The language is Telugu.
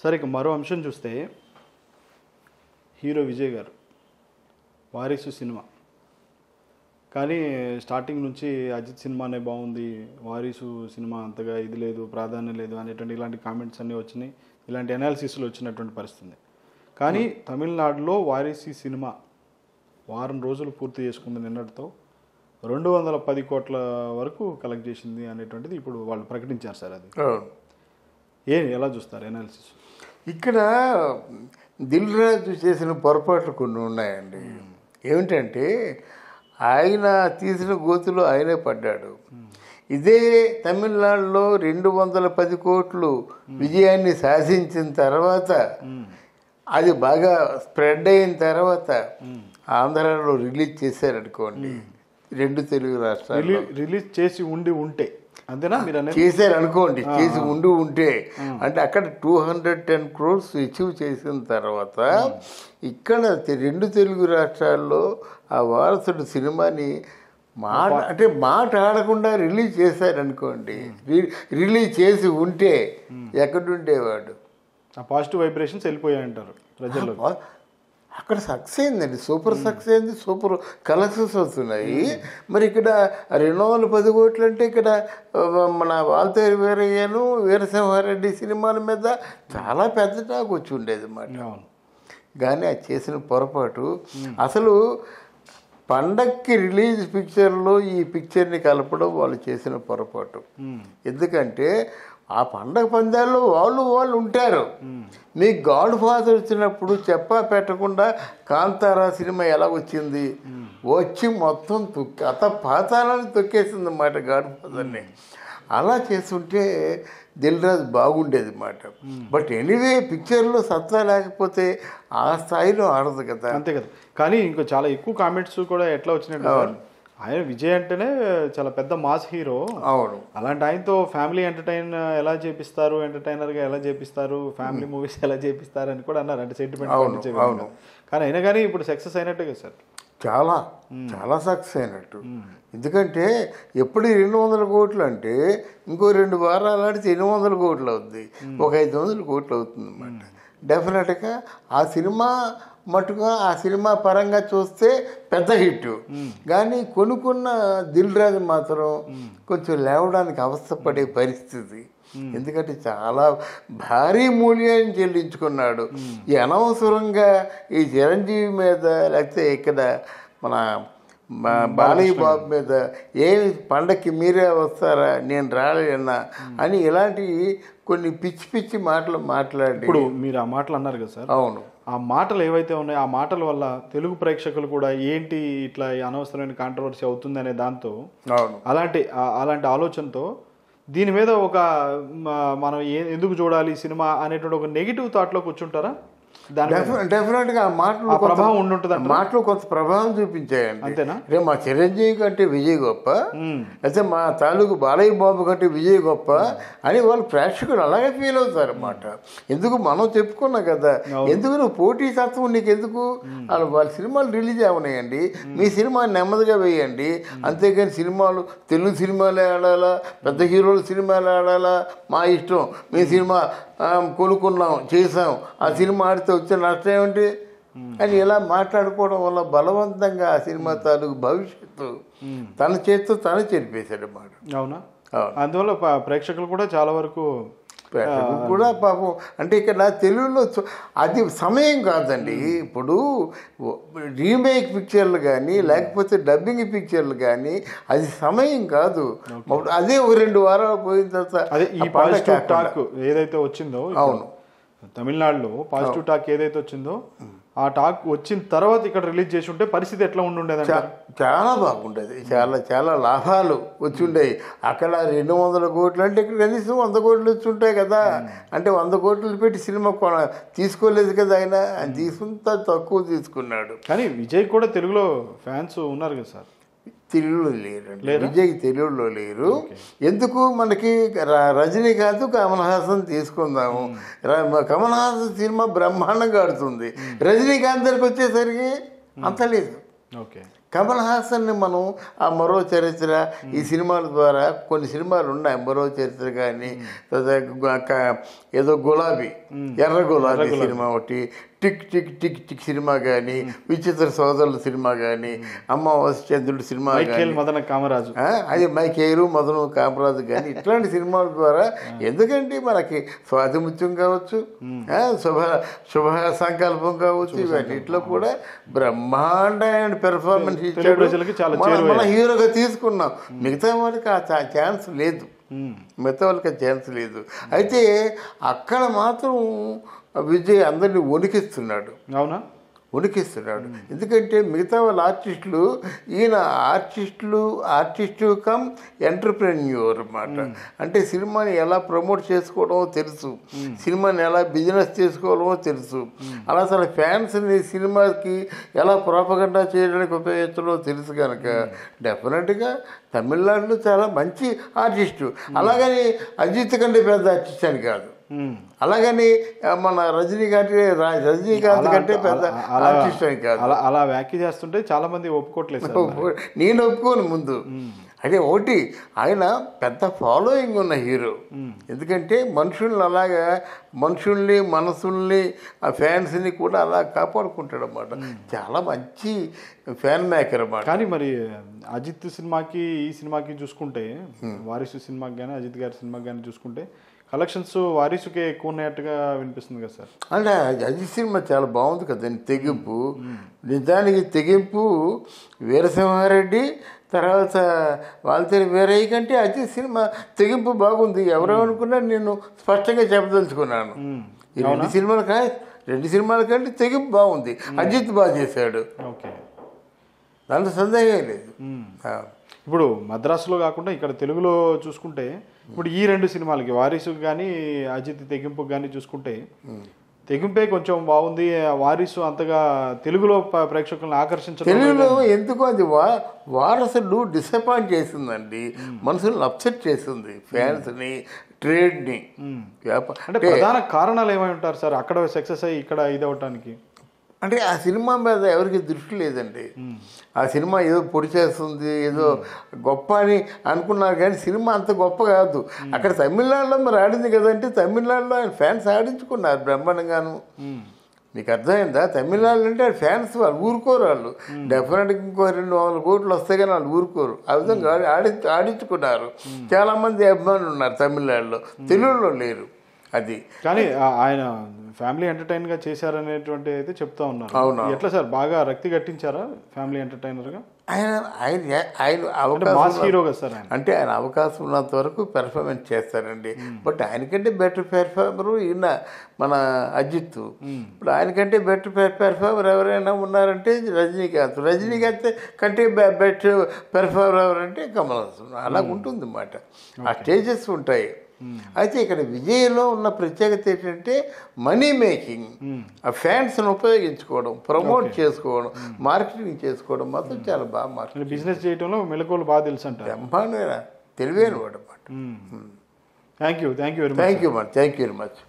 సరే, ఇక మరో అంశం చూస్తే హీరో విజయ్ గారు వారీసు సినిమా, కానీ స్టార్టింగ్ నుంచి అజిత్ సినిమానే బాగుంది, వారీసు సినిమా అంతగా ఇది లేదు, ప్రాధాన్యం లేదు అనేటువంటి ఇలాంటి కామెంట్స్ అన్నీ వచ్చినాయి, ఇలాంటి అనాలిసిస్లు వచ్చినటువంటి పరిస్థితి. కానీ తమిళనాడులో వారీసు సినిమా వారం రోజులు పూర్తి చేసుకుంది నిన్నటితో, 210 కోట్ల వరకు కలెక్ట్ చేసింది అనేటువంటిది ఇప్పుడు వాళ్ళు ప్రకటించారు సార్. అది ఎలా చూస్తారు అనాలిసిస్? ఇక్కడ దిల్ రాజు చేసిన పొరపాట్లు కొన్ని ఉన్నాయండి. ఏమిటంటే ఆయన తీసిన గోతులో ఆయనే పడ్డాడు. ఇదే తమిళనాడులో 210 కోట్లు విజయాన్ని సాధించిన తర్వాత, అది బాగా స్ప్రెడ్ అయిన తర్వాత ఆంధ్రాలో రిలీజ్ చేశారనుకోండి, 2 తెలుగు రాష్ట్రాల్లో రిలీజ్ చేసి ఉంటే అంతేనా? మీరు చేశారు అనుకోండి, చేసి ఉంటే అంటే అక్కడ 210 crores అచీవ్ చేసిన తర్వాత ఇక్కడ 2 తెలుగు రాష్ట్రాల్లో ఆ వారసుడు సినిమాని మాట ఆడకుండా రిలీజ్ చేశారనుకోండి, రిలీజ్ చేసి ఉంటే ఎక్కడుండేవాడు? ఆ పాజిటివ్ వైబ్రేషన్స్ వెళ్ళిపోయాయంటారు ప్రజల్లో. అక్కడ సక్సెస్ అయిందండి, సూపర్ సక్సెస్ అయింది, సూపర్ కలెక్షన్స్ వస్తున్నాయి. మరి ఇక్కడ 210 కోట్లు అంటే ఇక్కడ మన వాల్తేరు వీరయ్యను వీరసింహారెడ్డి సినిమాల మీద చాలా పెద్ద టాక్ వచ్చి ఉండేది అన్నమాట. కానీ అది చేసిన పొరపాటు, అసలు పండక్కి రిలీజ్ పిక్చర్లో ఈ పిక్చర్ని కలపడం వాళ్ళు చేసిన పొరపాటు. ఎందుకంటే ఆ పండగ పందాల్లో వాళ్ళు ఉంటారు. మీ గాడ్ ఫాదర్ వచ్చినప్పుడు చెప్పా పెట్టకుండా కాంతారా సినిమా ఎలా వచ్చింది, వచ్చి మొత్తం పాతాలని తొక్కేసింది అన్నమాట గాడ్ ఫాదర్ని. అలా చేస్తుంటే దిల్ రాజు బాగుండేది అన్నమాట. బట్ ఎనీవే పిక్చర్లో సత్తా లేకపోతే ఆ స్థాయిలో ఆడదు కదా. అంతే కదా. కానీ ఇంకా చాలా ఎక్కువ కామెంట్స్ కూడా ఎట్లా వచ్చినట్టు, ఆయన విజయ్ అంటేనే చాలా పెద్ద మాస్ హీరో. అవును. అలాంటి ఆయనతో ఫ్యామిలీ ఎలా చేపిస్తారు, ఎంటర్టైనర్గా ఎలా చేపిస్తారు, ఫ్యామిలీ మూవీస్ ఎలా చేపిస్తారు అని కూడా అన్నారు. అంటే సెంటిమెంట్. అవును. కానీ అయినా కానీ ఇప్పుడు సక్సెస్ అయినట్టే కదా సార్. చాలా సక్సెస్ అయినట్టు. ఎందుకంటే ఎప్పుడు 200 కోట్లు అంటే ఇంకో 2 వారాలు ఆడితే 800 కోట్లు అవుతుంది, ఒక 500 కోట్లు అవుతుంది అన్నమాట. డెఫినెట్గా ఆ సినిమా మటుగా ఆ సినిమా పరంగా చూస్తే పెద్ద హిట్. కానీ కొనుక్కున్న దిల్ రాజు మాత్రం కొంచెం లేవడానికి అవస్థపడే పరిస్థితి. ఎందుకంటే చాలా భారీ మూల్యాన్ని చెల్లించుకున్నాడు. ఈ అనవసరంగా ఈ చిరంజీవి మీద, లేకపోతే ఇక్కడ మన బాలయ్య బాబు మీద ఏమి పండక్కి మీరే వస్తారా, నేను రాలేనా అని ఇలాంటి కొన్ని పిచ్చి మాటలు మాట్లాడి. ఇప్పుడు మీరు ఆ మాటలు అన్నారు కదా సార్. అవును. ఆ మాటలు ఏవైతే ఉన్నాయో ఆ మాటల వల్ల తెలుగు ప్రేక్షకులు కూడా ఏంటి ఇట్లా అనవసరమైన కాంట్రవర్సీ అవుతుంది అనే దాంతో, అలాంటి ఆలోచనతో దీని మీద ఒక మనం ఎందుకు చూడాలి సినిమా అనేటువంటి ఒక నెగిటివ్ థాట్లో కూర్చుంటారా? డెఫినెట్గా ఆ మాటలు ప్రభావం ఉండుంటుంది. మాటలు కొంత ప్రభావం చూపించాయండి. అంతేనా? రే మా చిరంజీవి కంటే విజయ్ గొప్ప, అయితే మా తాలూకు బాలయ్య బాబు కంటే విజయ్ గొప్ప అని వాళ్ళు ప్రేక్షకులు అలాగే ఫీల్ అవుతారు అన్నమాట. ఎందుకు మనం చెప్పుకున్నాం కదా, ఎందుకు నువ్వు పోటీ తత్వం నీకు ఎందుకు? వాళ్ళ సినిమాలు రిలీజ్ అవునాయండి, మీ సినిమా నెమ్మదిగా వేయండి. అంతేగాని సినిమాలు తెలుగు సినిమాలే ఆడాలా, పెద్ద హీరోల సినిమాలు ఆడాలా, మా ఇష్టం, మీ సినిమా కొనుక్కున్నాం చేసాం, ఆ సినిమా ఆడితే వచ్చే నష్టం ఏమిటి అని ఇలా మాట్లాడుకోవడం వల్ల బలవంతంగా ఆ సినిమా తాలూకు భవిష్యత్తు తన చేతితో తను చెరిపేశాడు అన్నమాట. అవునా? అందువల్ల ప్రేక్షకులు కూడా చాలా వరకు కూడా పాపం. అంటే ఇక్కడ తెలుగులో అది సమయం కాదండి. ఇప్పుడు రీమేక్ పిక్చర్లు కానీ లేకపోతే డబ్బింగ్ పిక్చర్లు కానీ అది సమయం కాదు. అదే 2 వారాలు పోయిన తర్వాత ఈ పాజిటివ్ టాక్ ఏదైతే వచ్చిందో, అవును, తమిళనాడులో పాజిటివ్ టాక్ ఏదైతే వచ్చిందో ఆ టాక్ వచ్చిన తర్వాత ఇక్కడ రిలీజ్ చేసి ఉంటే పరిస్థితి ఎట్లా ఉండేది? చాలా బాగుండేది. చాలా లాభాలు వచ్చి ఉండేవి. అక్కడ 200 కోట్లు అంటే ఇక్కడ కనీసం 100 కోట్లు వచ్చి ఉంటాయి కదా. అంటే 100 కోట్లు పెట్టి సినిమా తీసుకోలేదు కదా ఆయన తీసుకుంటే తక్కువ తీసుకున్నాడు. కానీ విజయ్ కూడా తెలుగులో ఫ్యాన్స్ ఉన్నారు కదా సార్. తెలుగులో లేరండి, విజయ్ తెలుగులో లేరు. ఎందుకు? మనకి రజనీకాంత్, కమల్ హాసన్ తీసుకుందాము. కమల్ హాసన్ సినిమా బ్రహ్మాండంగా ఆడుతుంది, రజనీకాంత్ దగ్గరికి వచ్చేసరికి అంత లేదు. కమల్ హాసన్ని మనం ఆ మరో చరిత్ర ఈ సినిమాల ద్వారా కొన్ని సినిమాలు ఉన్నాయి, మరో చరిత్ర కానీ ఏదో గులాబీ ఎర్ర గులాబీ సినిమా ఒకటి, tick tick tick tick cinema కానీ, విచిత్ర సోదరుల సినిమా కానీ, అమావాస్య చంద్రుడు సినిమా కానీ, మదన కామరాజు అది మైకేలు మదన కామరాజు కానీ ఇట్లాంటి సినిమాల ద్వారా ఎందుకంటే మనకి స్వాతిముత్యం కావచ్చు, శుభ సంకల్పం కావచ్చు, ఇవన్నిట్లో కూడా బ్రహ్మాండమైన పెర్ఫార్మెన్స్ ఇచ్చాడు. మన హీరోగా తీసుకున్నాం. మిగతా వాళ్ళకి ఆ ఛాన్స్ లేదు, మిగతా వాళ్ళకి ఛాన్స్ లేదు. అయితే అక్కడ మాత్రం విజయ్ అందరినీ వణికిస్తున్నాడు. అవునా? వణికిస్తున్నాడు. ఎందుకంటే మిగతా వాళ్ళ ఆర్టిస్టులు, ఈయన ఆర్టిస్టు కమ్ ఎంటర్ప్రెన్యూర్ అన్నమాట. అంటే సినిమాని ఎలా ప్రమోట్ చేసుకోవడమో తెలుసు, సినిమాని ఎలా బిజినెస్ చేసుకోవడమో తెలుసు, అలా తన ఫ్యాన్స్ని సినిమాకి ఎలా ప్రోపగండా చేయడానికి ఉపయోగించడమో తెలుసు కనుక డెఫినెట్గా తమిళనాడులో చాలా మంచి ఆర్టిస్టు. అలాగని అజిత్ కంటే పెద్ద ఆర్టిస్ట్ అని కాదు, అలాగని మన రజనీకాంత్ కంటే పెద్ద ఆర్టిస్ట్ అని కాదు. అలా వ్యాఖ్య చేస్తుంటే చాలా మంది ఒప్పుకోవట్లేదు. నేను ఒప్పుకోను ముందు. అంటే ఒకటి, ఆయన పెద్ద ఫాలోయింగ్ ఉన్న హీరో. ఎందుకంటే మనుషుల్ని మనసుల్ని ఆ ఫ్యాన్స్ని కూడా అలా కాపాడుకుంటాడు అన్నమాట. చాలా మంచి ఫ్యాన్ మేకర్ అన్నమాట. కానీ మరి అజిత్ సినిమాకి ఈ సినిమాకి చూసుకుంటే, వారిసు సినిమాకి కానీ అజిత్ గారి సినిమాకి కానీ చూసుకుంటే కలెక్షన్స్ వారిసుకే ఎక్కువ ఉన్నట్టుగా వినిపిస్తుంది కదా సార్. అంటే అజిత్ సినిమా చాలా బాగుంది కదండి. తెగింపు, నిజానికి తెగింపు వీరసింహారెడ్డి తర్వాత వాల్తేరు వీరయ్య కంటే అజిత్ సినిమా తెగింపు బాగుంది. ఎవరేమనుకున్నా నేను స్పష్టంగా చెప్పదలుచుకున్నాను. ఈ రెండు సినిమాల కంటే తెగింపు బాగుంది. అజిత్ బాగా చేశాడు, దాంట్లో సందేహం లేదు. ఇప్పుడు మద్రాసులో కాకుండా ఇక్కడ తెలుగులో చూసుకుంటే, ఇప్పుడు ఈ రెండు సినిమాలకి వారిసుకి కానీ అజిత్ తెగింపుకి కానీ చూసుకుంటే, తెగింపే కొంచెం బాగుంది. వారిసు అంతగా తెలుగులో ప్రేక్షకులను ఆకర్షించడం. తెలుగులో ఎందుకు అది వారసుడు డిసప్పాయింట్ చేసిందండి, మనుషులను అప్సెట్ చేసింది, ఫ్యాన్స్ని, ట్రేడ్ని. అంటే ప్రధాన కారణాలు ఏమై ఉంటారు సార్ అక్కడ సక్సెస్ అయ్యి ఇక్కడ ఇది అవటానికి? అంటే ఆ సినిమా మీద ఎవరికి దృష్టి లేదండి. ఆ సినిమా ఏదో పొడి చేస్తుంది, ఏదో గొప్ప అని అనుకున్నారు, కానీ సినిమా అంత గొప్ప కాదు. అక్కడ తమిళనాడులో మరి ఆడింది కదంటే, తమిళనాడులో ఆయన ఫ్యాన్స్ ఆడించుకున్నారు బ్రహ్మాండంగాను. మీకు అర్థమైందా? తమిళనాడు అంటే ఫ్యాన్స్ వాళ్ళు ఊరుకోరు, వాళ్ళు డెఫినెట్గా ఇంకో 200 కోట్లు వస్తాయి కానీ వాళ్ళు ఊరుకోరు. ఆ విధంగా ఆడించుకున్నారు. చాలామంది అభిమానులు ఉన్నారు తమిళనాడులో, తెలుగులో లేరు. అది కానీ ఆయన ఫ్యామిలీ ఎంటర్టైన్ గా చేశారనేటువంటి అయితే చెప్తా ఉన్నారు. అవును. ఎట్లా సార్, బాగా రక్తి కట్టించారా ఫ్యామిలీ ఎంటర్టైనర్ గా? ఆయన అవకాశం అంటే ఆయన అవకాశం ఉన్నంత వరకు పెర్ఫార్మెన్స్ చేస్తారండి. బట్ ఆయనకంటే బెటర్ పెర్ఫార్మరు ఈయన మన అజిత్. ఇప్పుడు ఆయనకంటే బెటర్ పెర్ఫార్మర్ ఎవరైనా ఉన్నారంటే రజనీకాంత్ కంటే బెటర్ పెర్ఫార్మర్ ఎవరంటే కమల్ హాసన్. అలా ఉంటుంది అన్నమాట. ఆ స్టేజెస్ ఉంటాయి. అయితే ఇక్కడ విజయ్లో ఉన్న ప్రత్యేకత ఏంటంటే మనీ మేకింగ్, ఆ ఫ్యాన్స్ని ఉపయోగించుకోవడం, ప్రమోట్ చేసుకోవడం, మార్కెటింగ్ చేసుకోవడం మాత్రం చాలా బాగా మార్కెట్. బిజినెస్ చేయడంలో మెలకువలు బాగా తెలుసు అంట. బ్రహ్మాండమైన తెలివైన వాడు అన్నమాట. Thank you very much. Thank you very much.